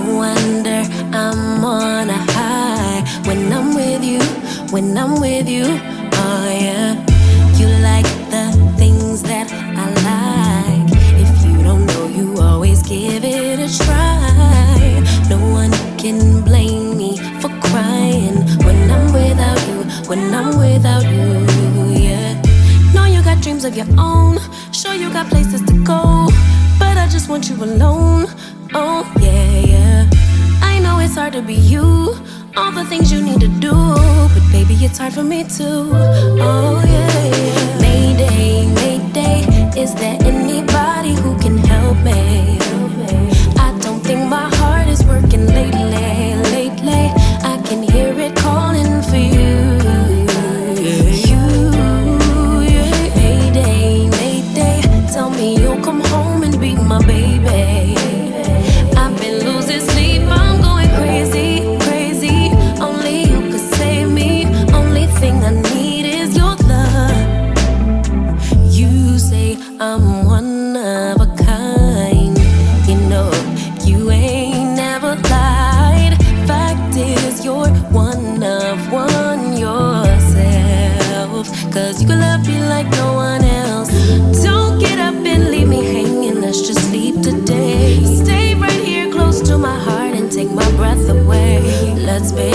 No wonder I'm on a high when I'm with you, when I'm with you. Oh yeah, you like the things that I like. If you don't know, you always give it a try. No one can blame me for crying when I'm without you, when I'm without you, yeah. Know you got dreams of your own, sure you got places to go, but I just want you alone. Oh yeah, yeah. I know it's hard to be you, all the things you need to do, but baby, it's hard for me too. Oh yeah, yeah. Mayday, mayday, is there anybody who can help me? I don't think my heart is working lately, lately. I can hear it calling for you. You, yeah. Mayday, mayday, tell me you'll come home and be my baby. I've been losing sleep, I'm going crazy, crazy. Only you could save me. Only thing I need is your love. You say I'm one of a kind. You know you ain't never lied. Fact is you're one of one yourself. Cause you can love me like no one else. Don't get up and leave me hanging, let's just sleep today. Stay right here close to my heart and take my breath away. Let's be